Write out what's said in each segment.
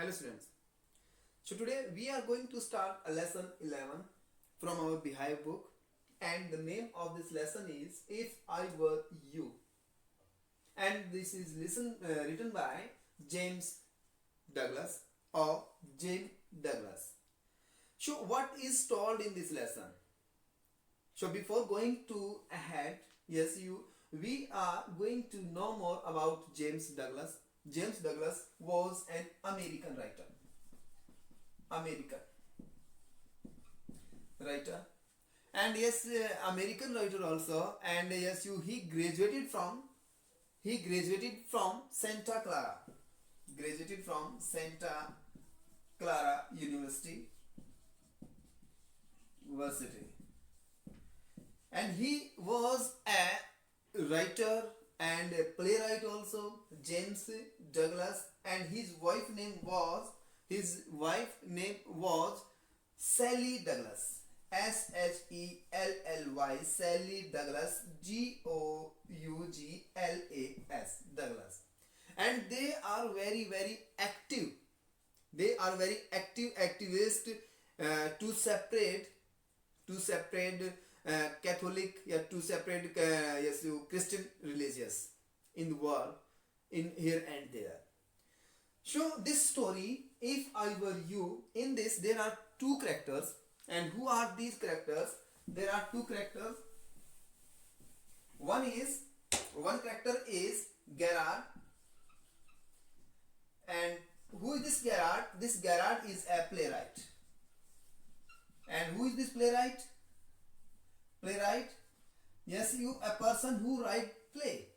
Hello students. So today we are going to start a lesson 11 from our Behive book, and the name of this lesson is If I Were You, and this is written by James Douglas or Jim Douglas. So what is told in this lesson? So before going to ahead, we are going to know more about James Douglas. James Douglas was an American writer, and American writer also. And he graduated from Santa Clara University, and he was a writer and a playwright also, James Douglas. And his wife name was Sally Douglas, Shellly, Sally Douglas, Douglas. And they are very active. They are very active activists to separate Catholic, to separate Christian religions in the world, in here and there. So this story, If I Were You, in this there are two characters. And who are these characters? There are two characters. One character is Gerard. And who is this Gerard? This Gerard is a playwright. And who is this playwright? A person who write play.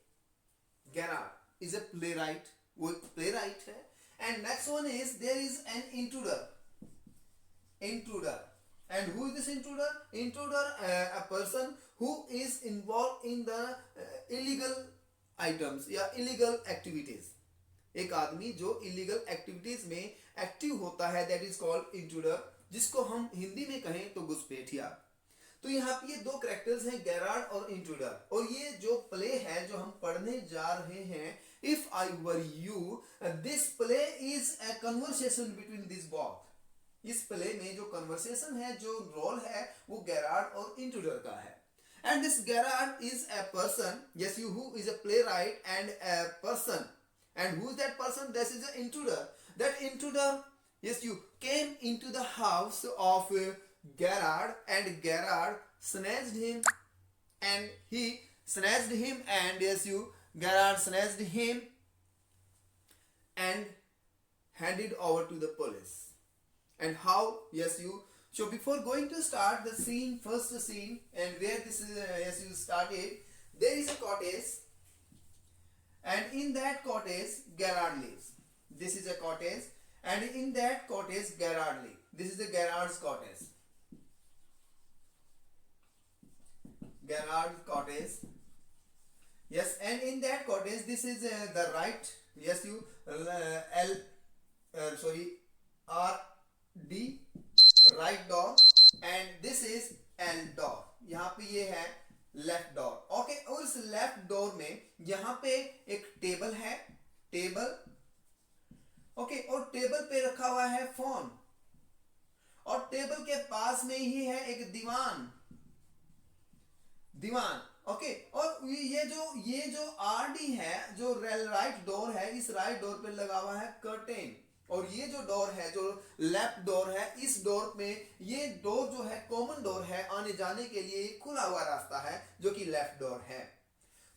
Gerard is a playwright. वो playwright है. And next one is, there is an intruder. And who is this intruder? A person who is involved in the illegal items या illegal activities. एक आदमी जो illegal activities में active होता है, that is called intruder, जिसको हम हिंदी में कहें तो घुसपैठिया. तो यहाँ पे ये दो कैरेक्टर्स हैं, गैरार्ड और इंट्रूडर. और ये जो प्ले है जो हम पढ़ने जा रहे हैं, if I were you, this play is a conversation between this both. इस प्ले में जो कन्वर्सेशन है, जो रोल है, वो गैरार्ड और इंट्रूडर का है. And this Garrard is a person, who is a play right and a person. And who is that person? This is a intruder. That intruder came into the house of Gerard, and Gerard snatched him, and Gerard snatched him and handed over to the police. And how? So before going to start the first scene, and where this is, started, there is a cottage, and in that cottage Gerard lives. This is a cottage, and in that cottage Gerard lives. This is the Gerard's cottage. And in that cottage, this is the right, RD, right door, and this is L door. यहाँ पे ये है left door. Okay, और इस left door में यहाँ पे एक टेबल है, ओके, और टेबल पे रखा हुआ है फोन, और टेबल के पास में ही है एक दीवान. ओके, और ये जो आरडी है, जो राइट डोर है, इस राइट डोर पे लगा हुआ है कर्टेन. और ये जो डोर है, जो लेफ्ट डोर है, इस डोर में, ये डोर जो है कॉमन डोर है, आने जाने के लिए खुला हुआ रास्ता है, जो कि लेफ्ट डोर है.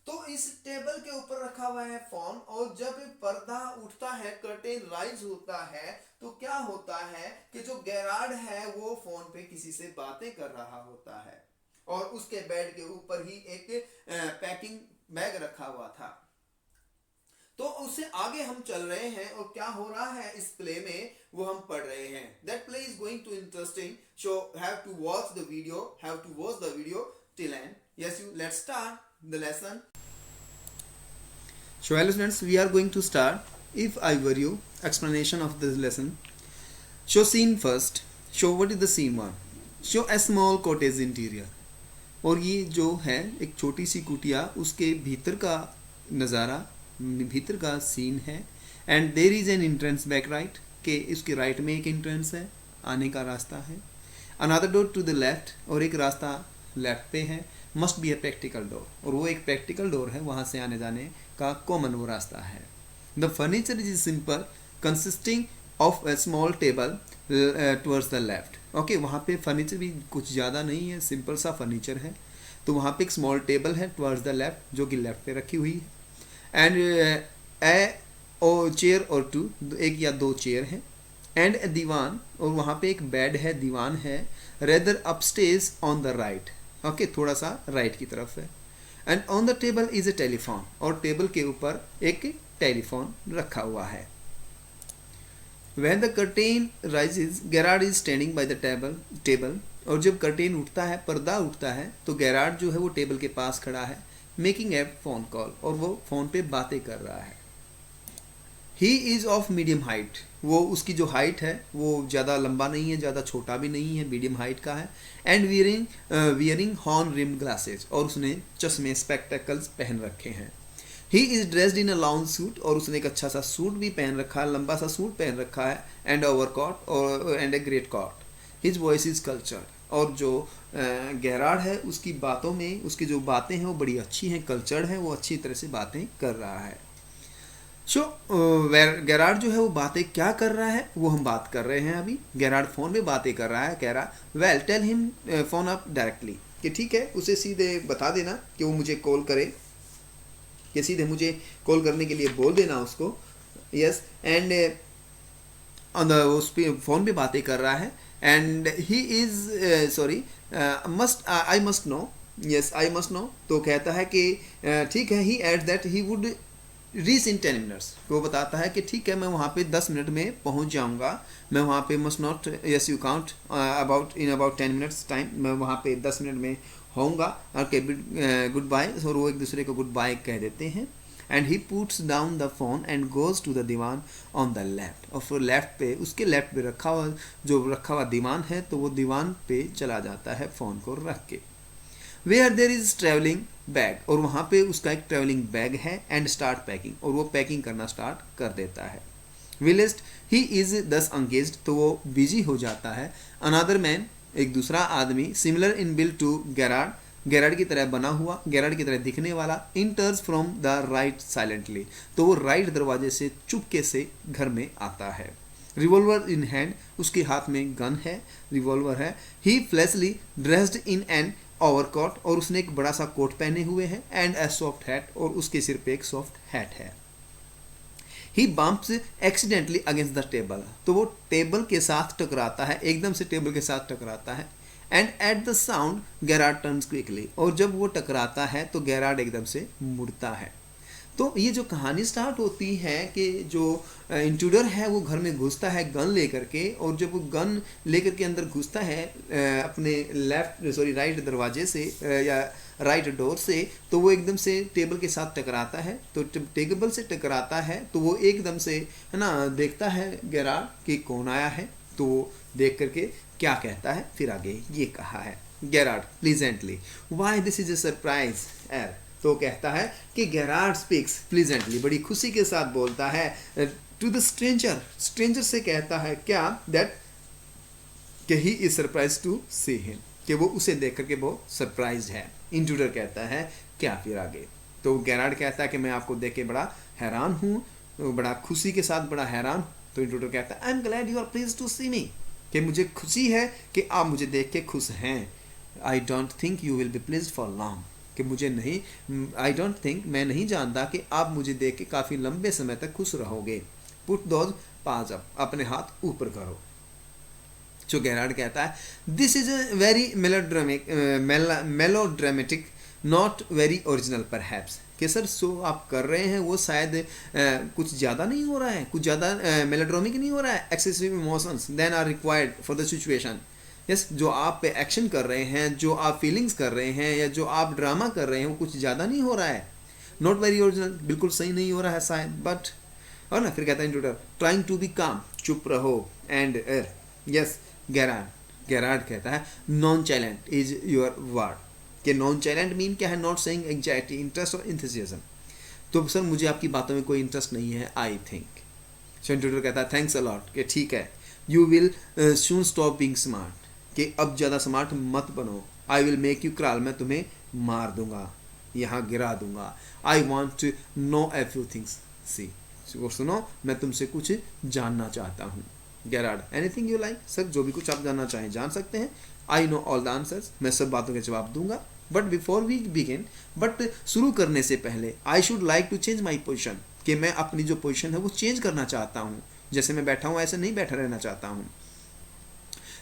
तो इस टेबल के ऊपर रखा हुआ है फोन, और जब पर्दा उठता है, कर्टेन राइज होता है, तो क्या होता है कि जो गैरार्ड है वो फोन पे किसी से बातें कर रहा होता है, और उसके बेड के ऊपर ही एक पैकिंग बैग रखा हुआ था. तो उससे आगे हम चल रहे हैं, और क्या हो रहा है इस प्ले में वो हम पढ़ रहे हैं. That play is going to interesting, so have to watch the video till end. Let's start the lesson. So hello students, we are going to start If I Were You, explanation of this lesson. So scene first. So what is the scene one? So a small cottage interior. और ये जो है एक छोटी सी कुटिया, उसके भीतर का नज़ारा, भीतर का सीन है. And there is an entrance back right, कि इसके राइट में एक एंट्रेंस है, आने का रास्ता है, another door to the left, और एक रास्ता लेफ्ट पे है, must be a practical door, और वो एक प्रैक्टिकल डोर है, वहाँ से आने जाने का कॉमन वो रास्ता है। The furniture is simple consisting of a small table towards the left. Okay, वहाँ पे फर्नीचर भी कुछ ज़्यादा नहीं है, सिंपल सा फर्नीचर है। तो वहाँ पे एक स्मॉल टेबल है टुवर्ड्स द लेफ्ट, जो कि लेफ्ट पे रखी हुई है, एंड ए चेयर और टू, एक या दो चेयर हैं, एंड ए दीवान, और वहाँ पे एक बेड है, दीवान है, rather upstage on the right. Okay, थोड़ा सा राइट की तरफ है, and on the table is a telephone, और टेबल के ऊपर एक टेलीफोन रखा हुआ है। When the curtain rises, Gerard is standing by the table, और जब कर्टेन उठता है, पर्दा उठता है, तो गैरार्ड जो है वो टेबल के पास खड़ा है, मेकिंग ए फोन कॉल, और वो फोन पे बातें कर रहा है। He is of medium height, वो उसकी जो हाइट है वो ज़्यादा लंबा नहीं है, ज़्यादा छोटा भी नहीं है, मीडियम हाइट का है, and wearing horn rimmed glasses, और उसने चश्मे स्पेक्टेकल्स पहन रखे हैं। He is dressed in a long suit, और उसने एक अच्छा सा सूट भी पहन रखा है, लंबा सा सूट पहन रखा है, एंड ओवरकोट और and a great coat. His voice is cultured, और जो गैरार्ड है उसकी बातों में, उसकी जो बातें हैं वो बड़ी अच्छी हैं, कल्चर्ड है, वो अच्छी तरह से बातें कर रहा है। सो गैरार्ड जो है वो बातें क्या कर रहा है वो हम बात कर रहे हैं अभी। गैरार्ड फ़ोन पे बातें कर रहा है, कह रहा well tell him phone up directly, कि ठीक है उसे सीधे बता देना कि वो मुझे कॉल करे, कि सीधे मुझे कॉल करने के लिए बोल देना उसको। यस, एंड ऑन द उस फ़ोन पे बातें कर रहा है, and he is sorry must I must know, yes I must know, तो कहता है कि ठीक है, he add that he would reach in 10 minutes, वो बताता है कि ठीक है मैं वहाँ पे 10 मिनट में पहुँच जाऊँगा, मैं वहाँ पे must not, yes you count about 10 minutes time, मैं वहाँ पे 10 मिनट में होऊंगा। ओके, गुड बाय, और वो एक दूसरे को गुड बाय कह देते हैं, and he puts down the phone and goes to the divan on the left, और फिर लेफ्ट पे, उसके लेफ्ट पे रखा हुआ दीवान है, तो वो दीवान पे चला जाता है फ़ोन को रख के। Where there is travelling bag, और वहाँ पे उसका एक ट्रैवलिंग बैग है, एंड स्टार्ट पैकिंग, और वो पैकिंग करना स्टार्ट कर देता है। विलिस्ट ही इज़ दस अंगेज्ड, तो वो बिजी हो जाता है। अनदर मैन, एक दूसरा आदमी, similar in build to Gerard की तरह बना हुआ, गैरार्ड की तरह दिखने वाला, enters from the right silently, तो वो राइट दरवाजे से चुपके से घर में आता है। रिवॉल्वर इन हैंड, उसके हाथ में गन है, रिवॉल्वर है। He flashily dressed in an overcoat, और उसने एक बड़ा सा कोट पहने हुए है, एंड ए सॉफ्ट हैट, और उसके सिर पे एक सॉफ्ट हैट है। He bumps accidentally against the table, तो वो टेबल के साथ टकराता है, एकदम से टेबल के साथ टकराता है, and at the sound Garrard turns quickly, और जब वो टकराता है तो गैरार्ड एकदम से मुड़ता है। तो ये जो कहानी स्टार्ट होती है कि जो इंट्रूडर है वो घर में घुसता है गन लेकर के, और जब वो गन लेकर के अंदर घुसता है अपने राइट दरवाजे से या राइट डोर से, तो वो एकदम से टेबल के साथ टकराता है। तो टेबल से टकराता है तो वो एकदम से, है ना, देखता है गैरार्ड कि कौन आया है, तो देख करके क्या कहता है, फिर आगे ये कहा है Garrard pleasantly, why this is a surprise एर, तो कहता है कि गैरार्ड स्पीक्स प्लीजेंटली, बड़ी खुशी के साथ बोलता है, टू द स्ट्रेंजर, स्ट्रेंजर से कहता है क्या, दैट कि he is surprise to see him, कि वो उसे देख करके वो सरप्राइज है। इंट्रूडर कहता है क्या, फिर आगे तो गैरार्ड कहता है कि मैं आपको देख के बड़ा हैरान हूँ, बड़ा खुशी के साथ बड़ा हैरान। तो इंट्रूडर कहता है I am glad you are please to see me, कि मुझे खुशी है कि आप मुझे देख के खुश हैं। I don't think you will be please for long, कि मुझे नहीं, आई डोंट थिंक, मैं नहीं जानता कि आप मुझे देख के काफ़ी लंबे समय तक खुश रहोगे। पुट दोज पाज अप, अपने हाथ ऊपर करो। जो गैरार्ड कहता है this is a very melodramatic not very original perhaps, कि सर सो आप कर रहे हैं वो शायद कुछ ज़्यादा नहीं हो रहा है, कुछ ज़्यादा मेलोड्रामिक नहीं हो रहा है। Excessive emotions than are required for the situation, yes, जो आप एक्शन कर रहे हैं, जो आप फीलिंग्स कर रहे हैं, या जो आप ड्रामा कर रहे हैं, वो कुछ ज़्यादा नहीं हो रहा है। नॉट वेरी ओरिजिनल, बिल्कुल सही नहीं हो रहा है शायद, बट, और ना फिर कहता है इंट्रूडर ट्राइंग टू बी काम, चुप रहो, एंड यस गैरार्ड कहता है नॉन चाइलेंट इज योर वर्ड, कि नॉन चाइलेंट मीन क्या है, नॉट सेइंग एंग्जाइटी, इंटरेस्ट और इंथुसियाज्म, तो सर मुझे आपकी बातों में कोई इंटरेस्ट नहीं है, आई थिंक। सो इंट्रूडर कहता है थैंक्स अ लॉट, कि ठीक है, you will soon stop being smart, कि अब ज़्यादा स्मार्ट मत बनो, I will make you crawl, मैं तुम्हें मार दूंगा, यहाँ गिरा दूंगा, I want to know a few things, see, सुनो मैं तुमसे कुछ जानना चाहता हूँ। Gerard, anything you like, sir जो भी कुछ आप जानना चाहें जान सकते हैं। I know all the answers, मैं सब बातों के जवाब दूंगा। But before we begin, but शुरू करने से पहले, I should like to change my position, कि मैं अपनी जो पोजिशन है वो चेंज करना चाहता हूँ, जैसे मैं बैठा हूँ ऐसे नहीं बैठा रहना चाहता हूँ।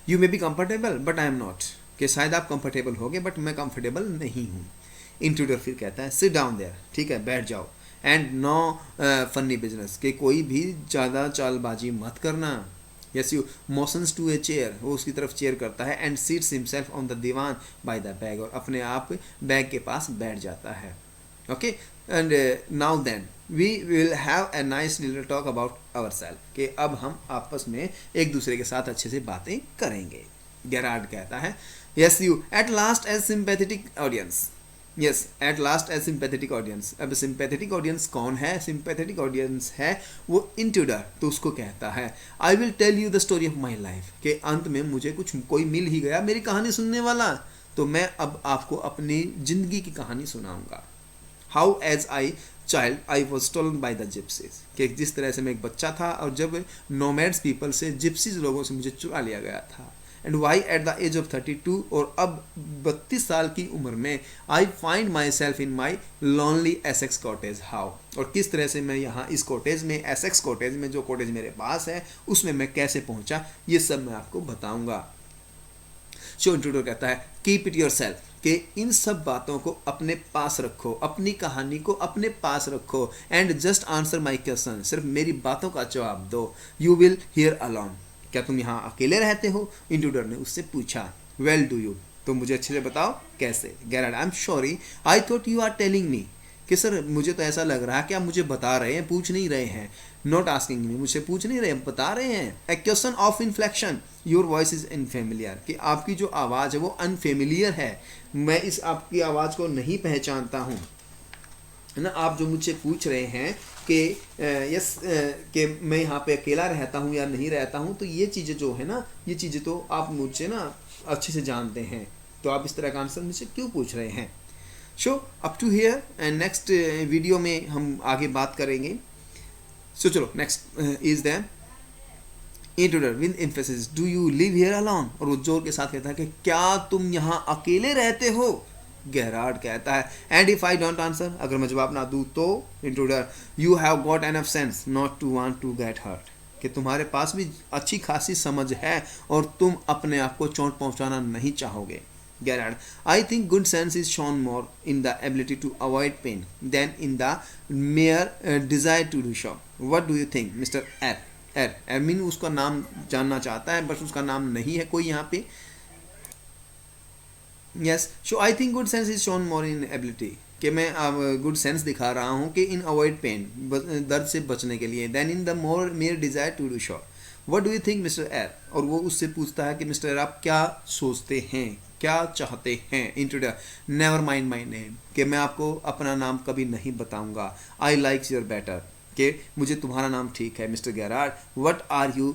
You may be comfortable but I am not, कि शायद आप कंफर्टेबल होगे बट मैं कंफर्टेबल नहीं हूँ। इंट्रूडर फिर कहता है सिट डाउन देयर, ठीक है बैठ जाओ, एंड नो फनी बिजनेस, कि कोई भी ज़्यादा चालबाजी मत करना। Yes you motions to a chair, वो उसकी तरफ चेयर करता है, and seats himself on the divan by the bag, और अपने आप बैग के पास बैठ जाता है। Okay, and now then we will have a nice little talk about ourself, कि अब हम आपस में एक दूसरे के साथ अच्छे से बातें करेंगे। गेरार्ड कहता है yes you at last as sympathetic audience, yes at last as sympathetic audience. अब सिंपैथेटिक ऑडियंस कौन है? सिंपैथेटिक ऑडियंस है वो इंट्रूडर, तो उसको कहता है I will tell you the story of my life, के अंत में मुझे कुछ कोई मिल ही गया मेरी कहानी सुनने वाला, तो मैं अब आपको अपनी जिंदगी की कहानी सुनाऊंगा। How as I child I was stolen by the gypsies, कि जिस तरह से मैं एक बच्चा था और जब नोमैड्स पीपल से, जिप्सीज लोगों से मुझे चुरा लिया गया था। And why at the age of 32, और अब 32 साल की उम्र में, I find myself in my lonely Essex cottage, how, और किस तरह से मैं यहाँ इस कॉटेज में, एसेक्स कॉटेज में, जो कॉटेज मेरे पास है उसमें मैं कैसे पहुँचा, ये सब मैं आपको बताऊँगा। शो इंट्रूडर कहता है कीप इट योर सेल्फ, कि इन सब बातों को अपने पास रखो, अपनी कहानी को अपने पास रखो, and just answer my question, सिर्फ मेरी बातों का जवाब दो। यू विल हियर अलोन, क्या तुम यहाँ अकेले रहते हो? इंट्रूडर ने उससे पूछा। वेल डू यू, तो मुझे अच्छे से बताओ कैसे? Gerard, I am sorry I thought you are telling me, कि सर मुझे तो ऐसा लग रहा है कि आप मुझे बता रहे हैं, पूछ नहीं रहे हैं। नॉट आस्किंग मी, मुझे पूछ नहीं रहे, बता रहे हैं। A question of inflection, your voice is unfamiliar, कि आपकी जो आवाज़ है वो अनफेमिलियर है, मैं इस आपकी आवाज़ को नहीं पहचानता हूँ, है ना। आप जो मुझसे पूछ रहे हैं कि यस कि मैं यहाँ पे अकेला रहता हूँ या नहीं रहता हूँ, तो ये चीज़ें जो है ना, ये चीज़ें तो आप मुझसे ना अच्छे से जानते हैं, तो आप इस तरह का आंसर मुझसे क्यों पूछ रहे हैं? So up to here, and next video में हम आगे बात करेंगे। सो चलो next is then intruder with emphasis, do you live here alone, और वो जोर के साथ कहता है कि क्या तुम यहाँ अकेले रहते हो? गेरार्ड कहता है and if I don't answer, अगर मैं जवाब ना दूँ तो? Intruder, you have got enough sense not to want to get hurt, कि तुम्हारे पास भी अच्छी खासी समझ है और तुम अपने आप को चोट पहुंचाना नहीं चाहोगे। Gerard, I think good sense is shown more in the ability to avoid pain than in the mere desire to do so, what do you think Mister er? एमिन उसका नाम जानना चाहता है, बस उसका नाम नहीं है कोई यहाँ पे। Yes, so I think good sense is shown more in ability, कि मैं गुड सेंस दिखा रहा हूँ कि इन अवॉइड पेन, दर्द से बचने के लिए, then in the more mere desire to do so, what do you think Mister er? और वो उससे पूछता है कि मिस्टर एर आप क्या सोचते हैं, क्या चाहते हैं? Intruder, never mind my name, कि मैं आपको अपना नाम कभी नहीं बताऊंगा। आई लाइक्स योर बेटर, कि मुझे तुम्हारा नाम ठीक है। Mister Gerard, what are your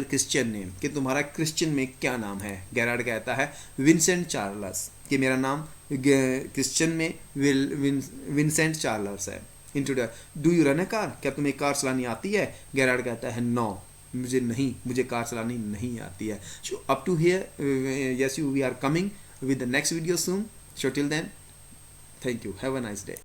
Christian name, कि तुम्हारा क्रिश्चियन में क्या नाम है? गेरार्ड कहता है विंसेंट चार्ल्स, कि मेरा नाम क्रिश्चियन में विंसेंट चार्ल्स है। Intruder, do you run A car, क्या तुम्हें कार चलानी आती है? गेरार्ड कहता है नो, मुझे कार चलानी नहीं आती है। So up to here, yes you we are coming with the next video soon, so till then thank you, have a nice day.